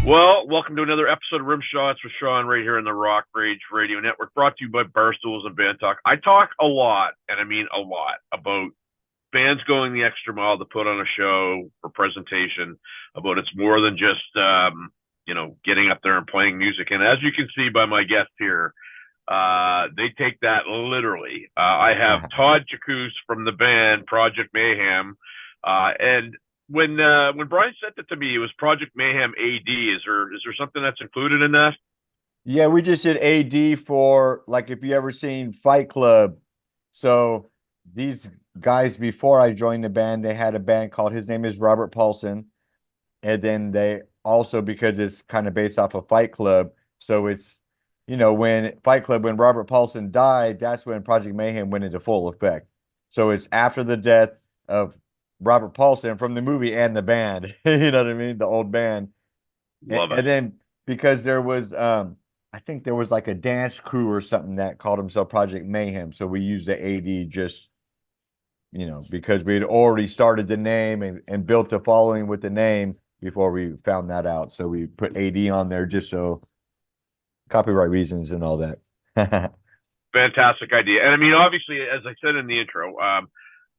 Well, welcome to another episode of Rimshots with Sean right here in the Rock Rage Radio Network, brought to you by Barstools and Bandtalk. I talk a lot, and I mean a lot, about bands going the extra mile to put on a show for presentation, about it's more than just, getting up there and playing music. And as you can see by my guest here, they take that literally. I have Todd Cakus from the band Project Mayhem, and when Brian sent it to me, it was Project Mayhem AD. Is there something that's included in that? Yeah, we just did AD for, like, if you ever seen Fight Club. So these guys, before I joined the band, they had a band called, his name is Robert Paulson. And then they also, because it's kind of based off of Fight Club, so it's, when Fight Club, when Robert Paulson died, that's when Project Mayhem went into full effect. So it's after the death of Robert Paulson from the movie and the band. You know what I mean? The old band. And, Love it. and then because there was I think there was like a dance crew or something that called himself Project Mayhem. So we used the AD just, because we had already started the name and built a following with the name before we found that out. So we put AD on there just so copyright reasons and all that. Fantastic idea. And I mean, obviously, as I said in the intro,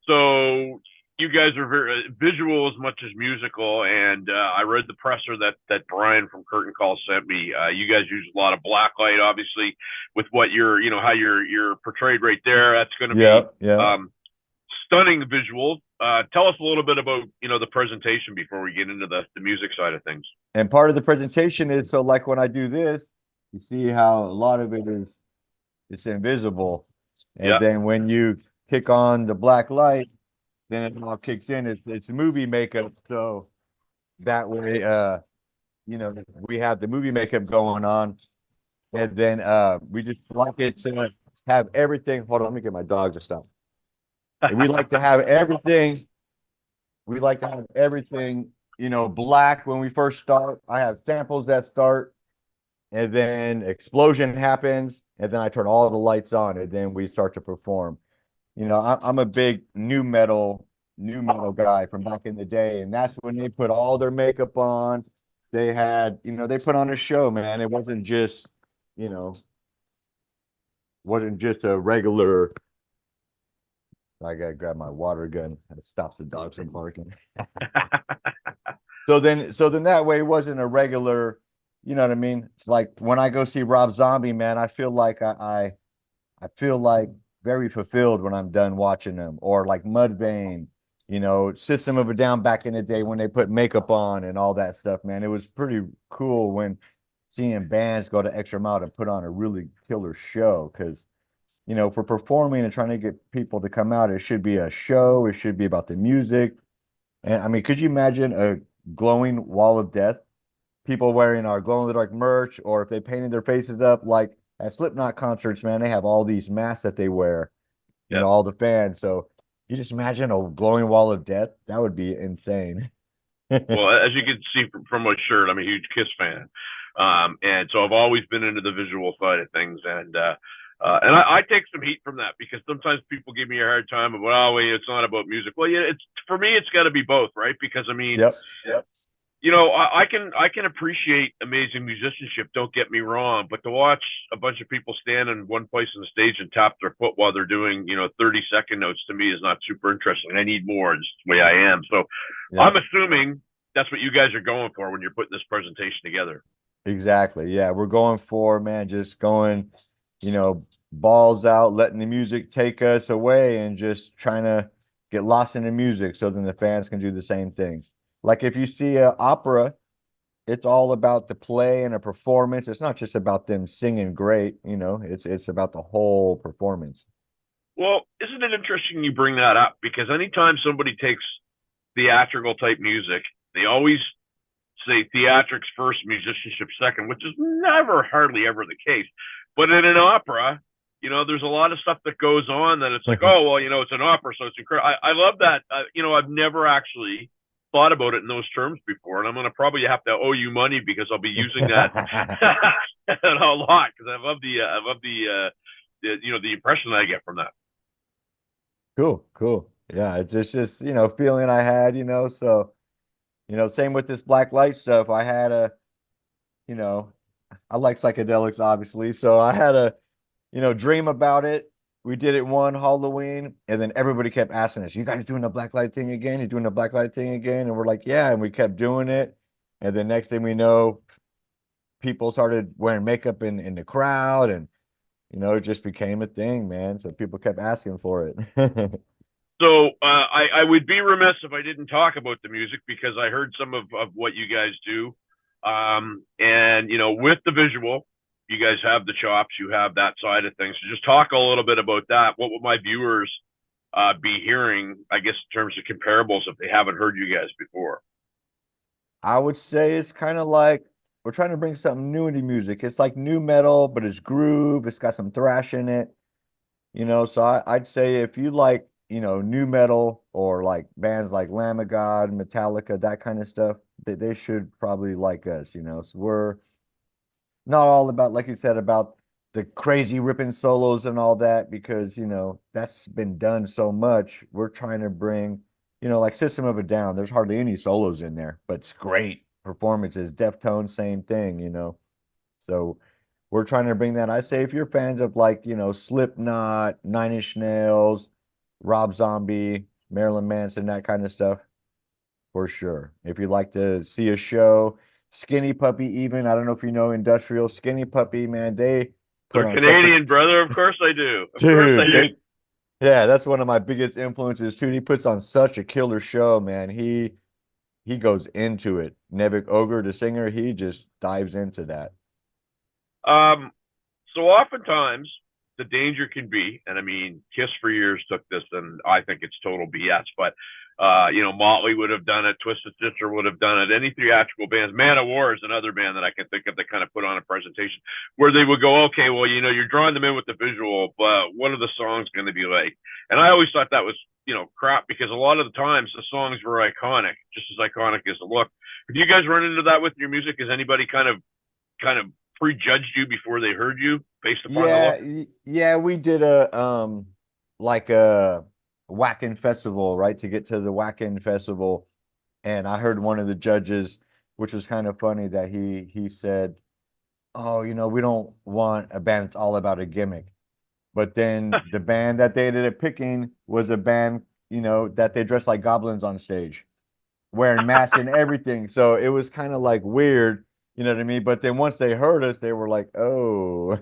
so you guys are very visual as much as musical. And I read the presser that Brian from Curtain Call sent me. You guys use a lot of black light, obviously, with what how you're portrayed right there. That's going to Yeah. be stunning visuals. Tell us a little bit about the presentation before we get into the music side of things. And part of the presentation is, so like when I do this, you see how a lot of it is, it's invisible. And Yeah. then when you kick on the black light, then it all kicks in. It's movie makeup. So that way, we have the movie makeup going on. And then we just like it to have everything. Hold on, let me get my dog to stop. And we like to have everything. We like to have everything, black when we first start. I have samples that start, and then explosion happens, and then I turn all the lights on, and then we start to perform. I'm a big new metal guy from back in the day, and that's when they put all their makeup on. They had, they put on a show, man. It you know, wasn't just a regular. I gotta grab my water gun. That stops the dogs from barking. So then that way it wasn't a regular, you know what I mean? It's like when I go see Rob Zombie, man, I feel like I feel like very fulfilled when I'm done watching them. Or like Mudvayne, System of a Down back in the day when they put makeup on and all that stuff, man. It was pretty cool when seeing bands go to extra mile to put on a really killer show. Because, for performing and trying to get people to come out, it should be a show. It should be about the music. And I mean, could you imagine a glowing wall of death? People wearing our glow in the dark merch, or if they painted their faces up like at Slipknot concerts, man, they have all these masks that they wear, Yeah. all the fans. So you just imagine a glowing wall of death. That would be insane. Well, as you can see from my shirt, I'm a huge Kiss fan, and so I've always been into the visual side of things. And I take some heat from that because sometimes people give me a hard time about, oh, wait, it's not about music. Well, yeah, it's for me, it's got to be both, right? Because I mean, Yep. I can appreciate amazing musicianship. Don't get me wrong, but to watch a bunch of people stand in one place on the stage and tap their foot while they're doing 30-second notes to me is not super interesting. I need more, just the way I am. So Yep. I'm assuming that's what you guys are going for when you're putting this presentation together. Exactly. Yeah, we're going for, man, just going, balls out, letting the music take us away and just trying to get lost in the music so then the fans can do the same thing. Like if you see an opera, it's all about the play and a performance. It's not just about them singing great, it's about the whole performance. Well, isn't it interesting you bring that up? Because anytime somebody takes theatrical type music, they always say theatrics first, musicianship second, which is never, hardly ever the case. But in an opera, there's a lot of stuff that goes on that it's like, oh, well, it's an opera, so it's incredible. I love that. I've never actually thought about it in those terms before, and I'm going to probably have to owe you money because I'll be using that a lot because I love the impression I get from that. Cool. Yeah, it's just, feeling I had, so, same with this black light stuff. I had you know, I like psychedelics, obviously. So I had a, dream about it. We did it one Halloween, and then everybody kept asking us, "You guys doing the black light thing again? You doing the black light thing again?" And we're like, "Yeah," and we kept doing it. And the next thing we know, people started wearing makeup in the crowd, and it just became a thing, man. So people kept asking for it. So I would be remiss if I didn't talk about the music because I heard some of what you guys do. And with the visual, you guys have the chops, you have that side of things. So just talk a little bit about that. What would my viewers be hearing, I guess, in terms of comparables if they haven't heard you guys before? I would say it's kind of like we're trying to bring something new into music. It's like new metal, but it's groove. It's got some thrash in it. So I'd say if you like, new metal or like bands like Lamb of God, Metallica, that kind of stuff, they should probably like us. So we're not all about, like you said, about the crazy ripping solos and all that, because, that's been done so much. We're trying to bring, like System of a Down, there's hardly any solos in there, but it's great performances. Deftones, same thing. So we're trying to bring that. I say if you're fans of like, Slipknot, Nine Inch Nails, Rob Zombie, Marilyn Manson, that kind of stuff, for sure. If you'd like to see a show, Skinny Puppy, even, I don't know if you know Industrial Skinny Puppy, man, they put They're on such a Canadian, brother. Of course I do. Of course I dude, do. yeah, that's one of my biggest influences too. He puts on such a killer show, man. He goes into it. Nevik Ogre, the singer, he just dives into that. Um, so oftentimes the danger can be, and I mean, Kiss for years took this, and I think it's total BS. But Motley would have done it, Twisted Sister would have done it. Any theatrical bands, Man of War is another band that I can think of that kind of put on a presentation where they would go, okay, well, you're drawing them in with the visual, but what are the songs going to be like? And I always thought that was crap, because a lot of the times the songs were iconic, just as iconic as the look. Have you guys run into that with your music? Has anybody kind of prejudged you before they heard you based upon the look? Yeah, we did a like a whacking festival, right? To get to the whacking festival. And I heard one of the judges, which was kind of funny, that he said, "Oh, we don't want a band that's all about a gimmick." But then the band that they ended up picking was a band, that they dressed like goblins on stage, wearing masks and everything. So it was kind of like weird, you know what I mean? But then once they heard us, they were like, "Oh."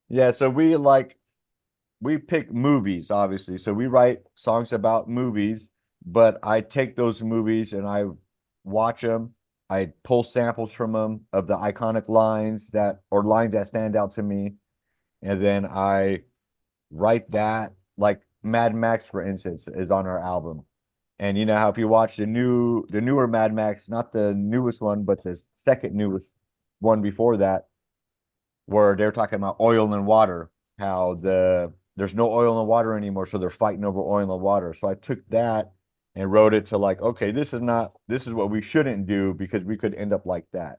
Yeah, so we pick movies, obviously. So we write songs about movies, but I take those movies and I watch them. I pull samples from them of the iconic lines or lines that stand out to me. And then I write that, like Mad Max, for instance, is on our album. And you know how if you watch the newer Mad Max, not the newest one, but the second newest one before that, where they're talking about oil and water, how there's no oil and water anymore, so they're fighting over oil and water. So I took that and wrote it to like, okay, this is what we shouldn't do, because we could end up like that.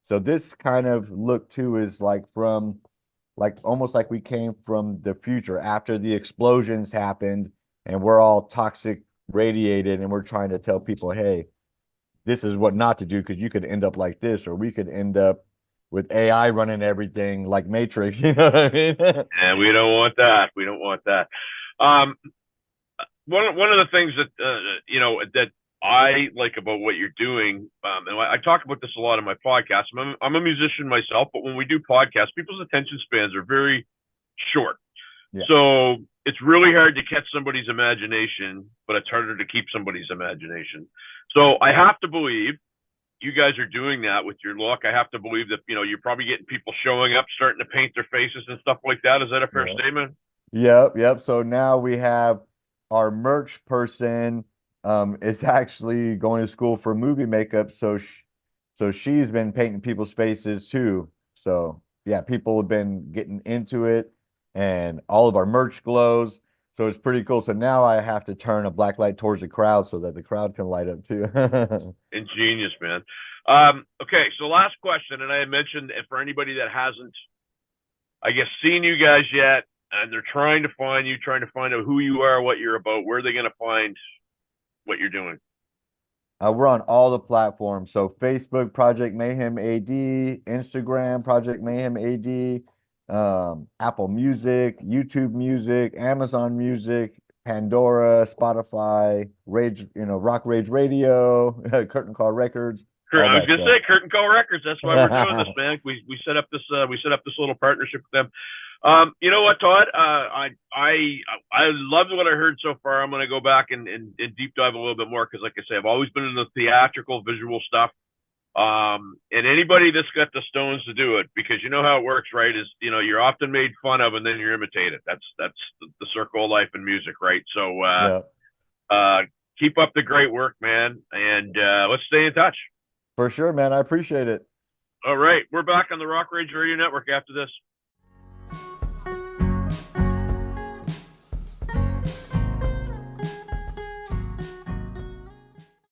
So this kind of look too is like from like almost like we came from the future after the explosions happened, and we're all toxic radiated, and we're trying to tell people, hey, this is what not to do, because you could end up like this, or we could end up with AI running everything like Matrix. You know what I mean? And we don't want that. We don't want that. Um, one of the things that that I like about what you're doing, and I talk about this a lot in my podcast. I'm a musician myself, but when we do podcasts, people's attention spans are very short. Yeah. So it's really hard to catch somebody's imagination, but it's harder to keep somebody's imagination. So I have to believe you guys are doing that with your look. I have to believe that you're probably getting people showing up, starting to paint their faces and stuff like that. Is that a fair Yeah. statement? Yep. So now we have our merch person is actually going to school for movie makeup, so she's been painting people's faces too. So yeah, people have been getting into it, and all of our merch glows. So it's pretty cool. So now I have to turn a black light towards the crowd so that the crowd can light up too. Ingenious, man. Okay, so last question, and I mentioned, and for anybody that hasn't, I guess, seen you guys yet, and they're trying to find you, trying to find out who you are, what you're about, where are they going to find what you're doing? We're on all the platforms. So Facebook, Project Mayhem AD, Instagram, Project Mayhem AD, Apple Music, YouTube Music, Amazon Music, Pandora, Spotify, Rage, Rock Rage Radio, Curtain Call Records, all I was that gonna stuff. say Curtain Call Records. That's why we're doing this, man. We set up this little partnership with them. You know what, Todd? I loved what I heard so far. I'm gonna go back and deep dive a little bit more because, like I say, I've always been in the theatrical, visual stuff. And anybody that's got the stones to do it, because you know how it works, right? Is you're often made fun of and then you're imitated. That's the circle of life in music, right? So Yeah, keep up the great work, man, and let's stay in touch. for sure, man. I appreciate it. All right, we're back on the Rock Rage Radio Network after this.